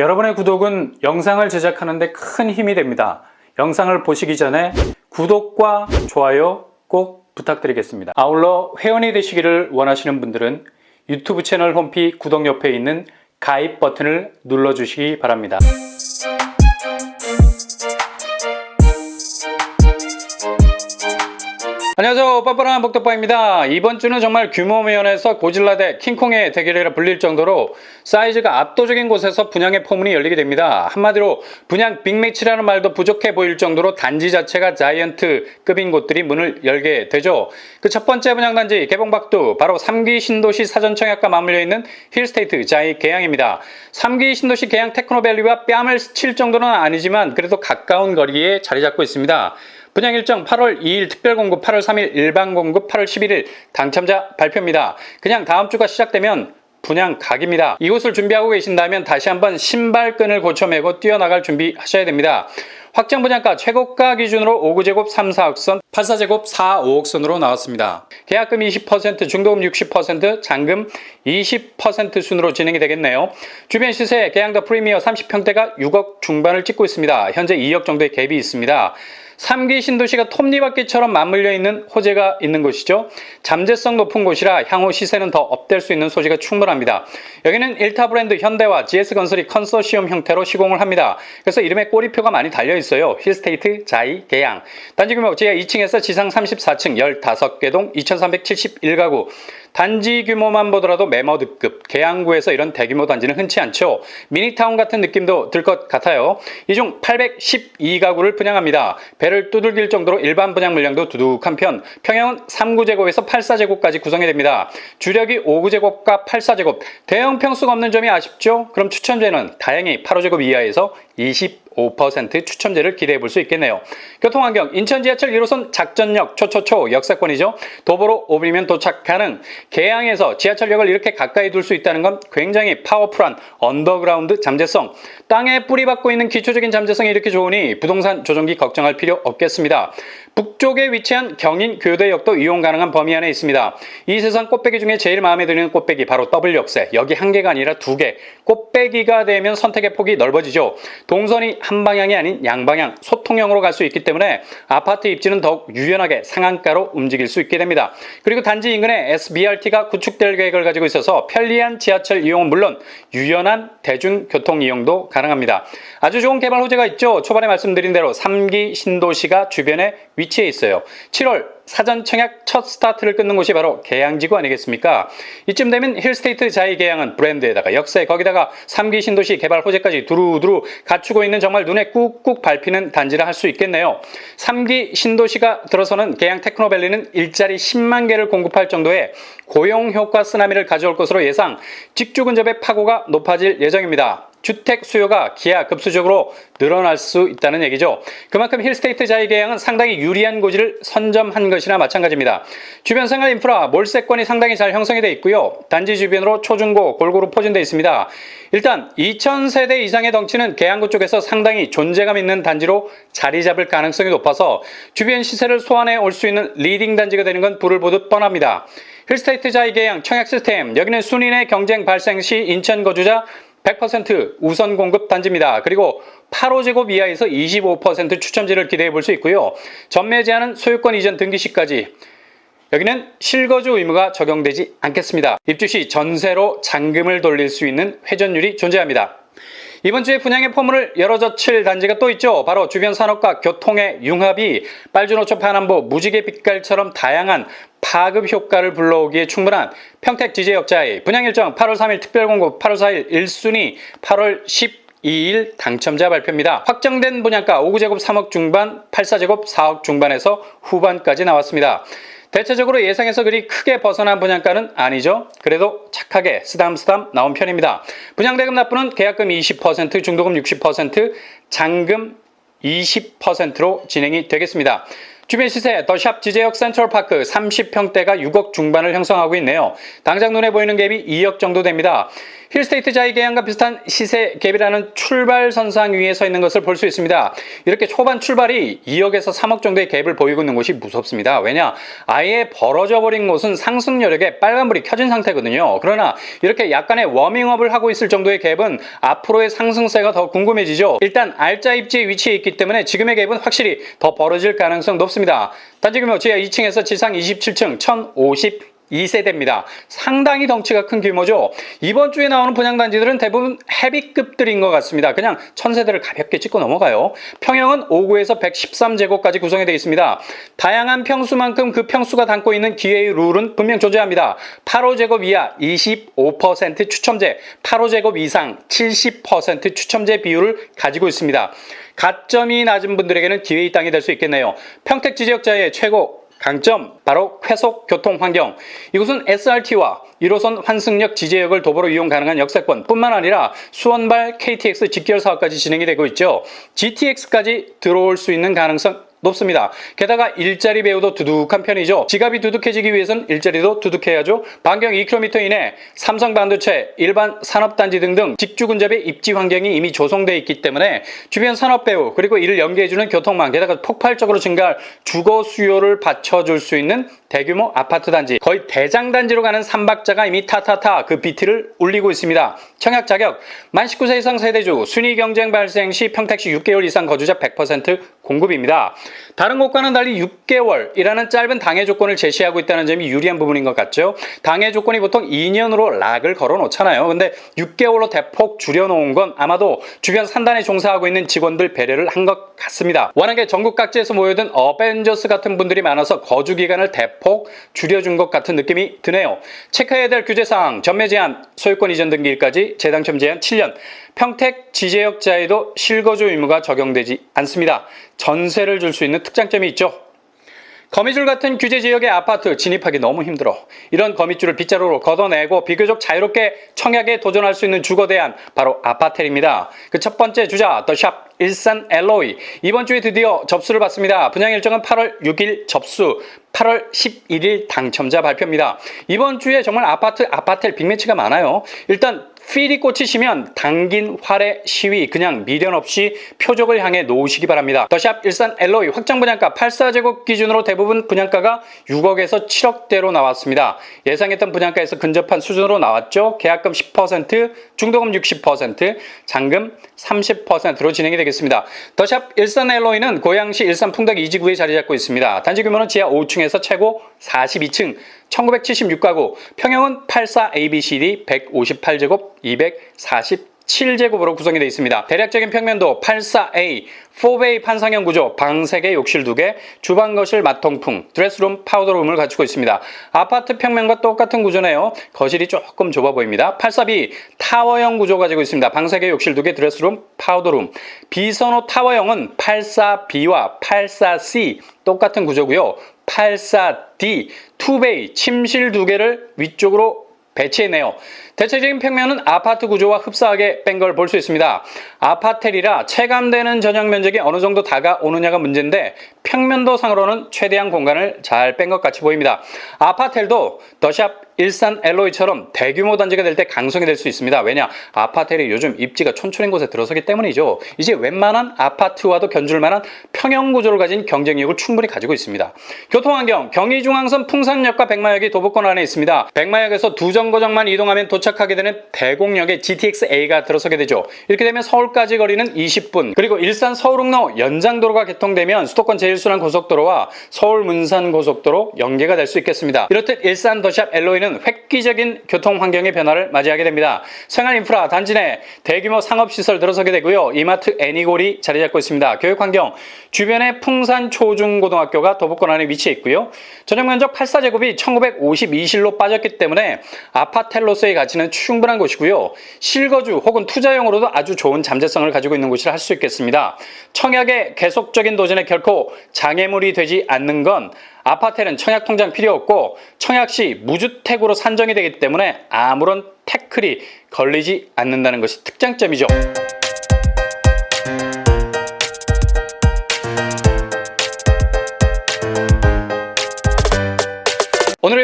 여러분의 구독은 영상을 제작하는 데 큰 힘이 됩니다. 영상을 보시기 전에 구독과 좋아요 꼭 부탁드리겠습니다. 아울러 회원이 되시기를 원하시는 분들은 유튜브 채널 홈피 구독 옆에 있는 가입 버튼을 눌러주시기 바랍니다. 안녕하세요. 뻔뻔한 복덕바입니다. 이번 주는 정말 규모 면에서 고질라 대 킹콩의 대결이라 불릴 정도로 사이즈가 압도적인 곳에서 분양의 포문이 열리게 됩니다. 한마디로 분양 빅매치라는 말도 부족해 보일 정도로 단지 자체가 자이언트급인 곳들이 문을 열게 되죠. 그 첫 번째 분양단지 개봉박두, 바로 3기 신도시 사전청약과 맞물려 있는 힐스테이트 자이 계양입니다. 3기 신도시 계양 테크노밸리와 뺨을 칠 정도는 아니지만 그래도 가까운 거리에 자리 잡고 있습니다. 분양 일정 8월 2일 특별공급, 8월 3일 일반공급, 8월 11일 당첨자 발표입니다. 그냥 다음 주가 시작되면 분양 각입니다. 이곳을 준비하고 계신다면 다시 한번 신발끈을 고쳐매고 뛰어나갈 준비하셔야 됩니다. 확정 분양가 최고가 기준으로 5구제곱 3, 4억선, 8사제곱 4, 5억선으로 나왔습니다. 계약금 20%, 중도금 60%, 잔금 20% 순으로 진행이 되겠네요. 주변 시세 계양도 프리미어 30평대가 6억 중반을 찍고 있습니다. 현재 2억 정도의 갭이 있습니다. 3기 신도시가 톱니바퀴처럼 맞물려 있는 호재가 있는 곳이죠. 잠재성 높은 곳이라 향후 시세는 더 업될 수 있는 소지가 충분합니다. 여기는 1타 브랜드 현대와 GS건설이 컨소시엄 형태로 시공을 합니다. 그래서 이름에 꼬리표가 많이 달려있어요. 힐스테이트 자이 계양. 단지 규모 지하 2층에서 지상 34층 15개 동 2371가구. 단지 규모만 보더라도 매머드급, 계양구에서 이런 대규모 단지는 흔치 않죠. 미니타운 같은 느낌도 들 것 같아요. 이 중 812가구를 분양합니다. 배를 두들길 정도로 일반 분양 물량도 두둑한 편. 평형은 3구제곱에서 8사제곱까지 구성이 됩니다. 주력이 5구제곱과 8사제곱. 대형 평수가 없는 점이 아쉽죠? 그럼 추첨제는 다행히 8호제곱 이하에서 25% 추첨제를 기대해 볼 수 있겠네요. 교통환경, 인천 지하철 1호선 작전역 초초초 역세권이죠. 도보로 5분이면 도착 가능. 계양에서 지하철역을 이렇게 가까이 둘 수 있다는 건 굉장히 파워풀한 언더그라운드 잠재성. 땅에 뿌리박고 있는 기초적인 잠재성이 이렇게 좋으니 부동산 조정기 걱정할 필요 없겠습니다. 북쪽에 위치한 경인 교대역도 이용 가능한 범위 안에 있습니다. 이 세상 꽃배기 중에 제일 마음에 드는 꽃배기, 바로 더블 역세. 여기 한 개가 아니라 두 개. 꽃배기가 되면 선택의 폭이 넓어지죠. 동선이 한 방향이 아닌 양방향, 소통형으로 갈 수 있기 때문에 아파트 입지는 더욱 유연하게 상한가로 움직일 수 있게 됩니다. 그리고 단지 인근에 SBRT가 구축될 계획을 가지고 있어서 편리한 지하철 이용은 물론 유연한 대중교통 이용도 가능합니다. 아주 좋은 개발 호재가 있죠. 초반에 말씀드린 대로 3기 신도시가 주변에 위치해 있어요. 7월 사전 청약 첫 스타트를 끊는 곳이 바로 계양지구 아니겠습니까? 이쯤 되면 힐스테이트 자이 계양은 브랜드에다가 역세, 거기다가 3기 신도시 개발 호재까지 두루두루 갖추고 있는 정말 눈에 꾹꾹 밟히는 단지라 할 수 있겠네요. 3기 신도시가 들어서는 계양 테크노밸리는 일자리 10만 개를 공급할 정도의 고용효과 쓰나미를 가져올 것으로 예상, 직주 근접의 파고가 높아질 예정입니다. 주택 수요가 기하급수적으로 늘어날 수 있다는 얘기죠. 그만큼 힐스테이트 자이 계양은 상당히 유리한 고지를 선점한 것이나 마찬가지입니다. 주변 생활 인프라, 몰세권이 상당히 잘 형성이 되어 있고요. 단지 주변으로 초중고 골고루 포진되어 있습니다. 일단 2000세대 이상의 덩치는 계양구 쪽에서 상당히 존재감 있는 단지로 자리 잡을 가능성이 높아서 주변 시세를 소환해 올 수 있는 리딩 단지가 되는 건 불을 보듯 뻔합니다. 힐스테이트 자이 계양 청약 시스템, 여기는 순인의 경쟁 발생 시 인천 거주자 100% 우선 공급 단지입니다. 그리고 8호제곱 이하에서 25% 추첨제를 기대해 볼 수 있고요. 전매 제한은 소유권 이전 등기 시까지. 여기는 실거주 의무가 적용되지 않겠습니다. 입주 시 전세로 잔금을 돌릴 수 있는 회전율이 존재합니다. 이번 주에 분양의 포문을 열어젖힐 단지가 또 있죠. 바로 주변 산업과 교통의 융합이 빨주노초 파남보 무지개 빛깔처럼 다양한 파급 효과를 불러오기에 충분한 평택 지제역자의 분양 일정 8월 3일 특별공급, 8월 4일 1순위, 8월 12일 당첨자 발표입니다. 확정된 분양가 5구제곱 3억 중반, 8사제곱 4억 중반에서 후반까지 나왔습니다. 대체적으로 예상에서 그리 크게 벗어난 분양가는 아니죠. 그래도 착하게 쓰담쓰담 나온 편입니다. 분양대금 납부는 계약금 20%, 중도금 60%, 잔금 20%로 진행이 되겠습니다. 주변 시세 더샵 지제역 센트럴파크 30평대가 6억 중반을 형성하고 있네요. 당장 눈에 보이는 갭이 2억 정도 됩니다. 힐스테이트 자이 계양과 비슷한 시세 갭이라는 출발선상 위에 서 있는 것을 볼 수 있습니다. 이렇게 초반 출발이 2억에서 3억 정도의 갭을 보이고 있는 곳이 무섭습니다. 왜냐? 아예 벌어져 버린 곳은 상승 여력에 빨간불이 켜진 상태거든요. 그러나 이렇게 약간의 워밍업을 하고 있을 정도의 갭은 앞으로의 상승세가 더 궁금해지죠. 일단 알짜 입지에 위치해 있기 때문에 지금의 갭은 확실히 더 벌어질 가능성 높습니다. 단지 규모 지하 2층에서 지상 27층 1052세대입니다. 상당히 덩치가 큰 규모죠. 이번 주에 나오는 분양단지들은 대부분 헤비급들인 것 같습니다. 그냥 1000세대를 가볍게 찍고 넘어가요. 평형은 5구에서 113제곱까지 구성이 되어 있습니다. 다양한 평수만큼 그 평수가 담고 있는 기회의 룰은 분명 존재합니다. 8호제곱 이하 25% 추첨제, 8호제곱 이상 70% 추첨제 비율을 가지고 있습니다. 가점이 낮은 분들에게는 기회의 땅이 될 수 있겠네요. 평택 지지역자의 최고 강점, 바로 쾌속 교통 환경. 이곳은 SRT와 1호선 환승역 지제역을 도보로 이용 가능한 역세권 뿐만 아니라 수원발 KTX 직결 사업까지 진행이 되고 있죠. GTX까지 들어올 수 있는 가능성 높습니다. 게다가 일자리 배우도 두둑한 편이죠. 지갑이 두둑해지기 위해선 일자리도 두둑해야죠. 반경 2km 이내 삼성 반도체, 일반 산업단지 등등 직주근접의 입지 환경이 이미 조성되어 있기 때문에 주변 산업 배우 그리고 이를 연계해주는 교통망 게다가 폭발적으로 증가할 주거 수요를 받쳐줄 수 있는 대규모 아파트 단지, 거의 대장 단지로 가는 삼박자가 이미 타타타 그 BT를 울리고 있습니다. 청약 자격, 만 19세 이상 세대주, 순위 경쟁 발생 시 평택시 6개월 이상 거주자 100% 공급입니다. 다른 곳과는 달리 6개월이라는 짧은 당해 조건을 제시하고 있다는 점이 유리한 부분인 것 같죠. 당해 조건이 보통 2년으로 락을 걸어 놓잖아요. 근데 6개월로 대폭 줄여놓은 건 아마도 주변 산단에 종사하고 있는 직원들 배려를 한 것 같습니다. 워낙에 전국 각지에서 모여든 어벤져스 같은 분들이 많아서 거주 기간을 대폭 줄여준 것 같은 느낌이 드네요. 체크해야 될 규제사항, 전매 제한, 소유권 이전 등기일까지 재당첨 제한 7년, 평택 지제역자에도 실거주 의무가 적용되지 않습니다. 전세를 줄 수 있는 특장점이 있죠. 거미줄 같은 규제 지역의 아파트 진입하기 너무 힘들어. 이런 거미줄을 빗자루로 걷어내고 비교적 자유롭게 청약에 도전할 수 있는 주거 대안, 바로 아파텔입니다. 그 첫 번째 주자 더샵 일산 엘로이, 이번 주에 드디어 접수를 받습니다. 분양 일정은 8월 6일 접수, 8월 11일 당첨자 발표입니다. 이번 주에 정말 아파텔 빅매치가 많아요. 일단 필이 꽂히시면 당긴 활의 시위 그냥 미련 없이 표적을 향해 놓으시기 바랍니다. 더샵 일산 엘로이 확정 분양가 84제곱 기준으로 대부분 분양가가 6억에서 7억대로 나왔습니다. 예상했던 분양가에서 근접한 수준으로 나왔죠. 계약금 10%, 중도금 60%, 잔금 30%로 진행이 되겠습니다. 더샵 일산 엘로이는 고양시 일산 풍덕 2지구에 자리 잡고 있습니다. 단지 규모는 지하 5층에서 최고 42층, 1976가구, 평형은 84ABCD 158제곱 247제곱으로 구성이 되어 있습니다. 대략적인 평면도 84A, 4베이 판상형 구조, 방 3개, 욕실 2개, 주방, 거실, 마통풍, 드레스룸, 파우더룸을 갖추고 있습니다. 아파트 평면과 똑같은 구조네요. 거실이 조금 좁아 보입니다. 84B, 타워형 구조 가지고 있습니다. 방 3개, 욕실 2개, 드레스룸, 파우더룸. 비선호 타워형은 84B와 84C 똑같은 구조고요. 84D, 2베이, 침실 2개를 위쪽으로 배치했네요. 대체적인 평면은 아파트 구조와 흡사하게 뺀 걸 볼 수 있습니다. 아파텔이라 체감되는 전용 면적이 어느 정도 다가오느냐가 문제인데 평면도 상으로는 최대한 공간을 잘 뺀 것 같이 보입니다. 아파텔도 더샵 일산 엘로이처럼 대규모 단지가 될 때 강성이 될 수 있습니다. 왜냐? 아파텔이 요즘 입지가 촌철인 곳에 들어서기 때문이죠. 이제 웬만한 아파트와도 견줄 만한 평형 구조를 가진 경쟁력을 충분히 가지고 있습니다. 교통환경, 경의중앙선 풍산역과 백마역이 도보권 안에 있습니다. 백마역에서 두 정거장만 이동하면 도착하게 되는 대곡역에 GTX-A가 들어서게 되죠. 이렇게 되면 서울까지 거리는 20분, 그리고 일산 서울흥로 연장도로가 개통되면 수도권 제1순환 고속도로와 서울 문산 고속도로 연계가 될 수 있겠습니다. 이렇듯 일산 더샵 엘로이는 획기적인 교통 환경의 변화를 맞이하게 됩니다. 생활 인프라 단지 내 대규모 상업시설 들어서게 되고요. 이마트 애니골이 자리 잡고 있습니다. 교육 환경, 주변에 풍산 초중고등학교가 도보권 안에 위치해 있고요. 전용 면적 84제곱이 1952실로 빠졌기 때문에 아파텔로서의 가치는 충분한 곳이고요. 실거주 혹은 투자용으로도 아주 좋은 잠재성을 가지고 있는 곳이라 할 수 있겠습니다. 청약의 계속적인 도전에 결코 장애물이 되지 않는 건 아파텔은 청약 통장 필요 없고 청약 시 무주택으로 산정이 되기 때문에 아무런 태클이 걸리지 않는다는 것이 특장점이죠.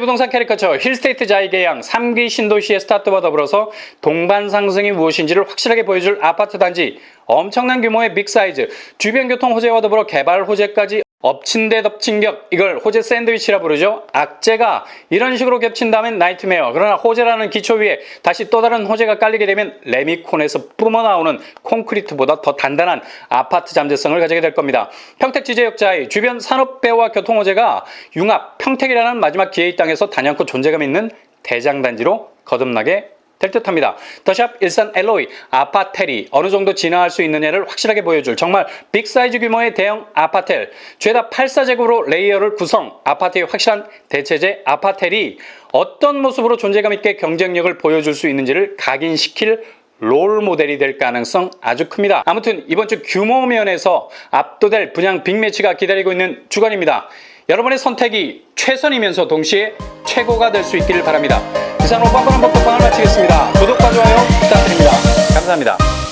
부동산 캐리커처 힐스테이트 자이계양 3기 신도시의 스타트와 더불어서 동반 상승이 무엇인지를 확실하게 보여줄 아파트 단지, 엄청난 규모의 빅사이즈, 주변 교통 호재와 더불어 개발 호재까지 엎친 데 덮친 격, 이걸 호재 샌드위치라 부르죠. 악재가 이런 식으로 겹친다면 나이트메어, 그러나 호재라는 기초 위에 다시 또 다른 호재가 깔리게 되면 레미콘에서 뿜어나오는 콘크리트보다 더 단단한 아파트 잠재성을 가지게 될 겁니다. 평택 지제역자의 주변 산업배와 교통 호재가 융합 평택이라는 마지막 기회의 땅에서 단연코 존재감 있는 대장단지로 거듭나게 될 듯합니다. 더샵 일산 엘로이 아파텔이 어느 정도 진화할 수 있느냐를 확실하게 보여줄 정말 빅사이즈 규모의 대형 아파텔, 죄다 84제곱으로 레이어를 구성, 아파트의 확실한 대체제 아파텔이 어떤 모습으로 존재감 있게 경쟁력을 보여줄 수 있는지를 각인시킬 롤 모델이 될 가능성 아주 큽니다. 아무튼 이번 주 규모 면에서 압도될 분양 빅매치가 기다리고 있는 주간입니다. 여러분의 선택이 최선이면서 동시에 최고가 될 수 있기를 바랍니다. 이상으로 뻔뻔한 복덕방을 마치겠습니다. 구독과 좋아요 부탁드립니다. 감사합니다.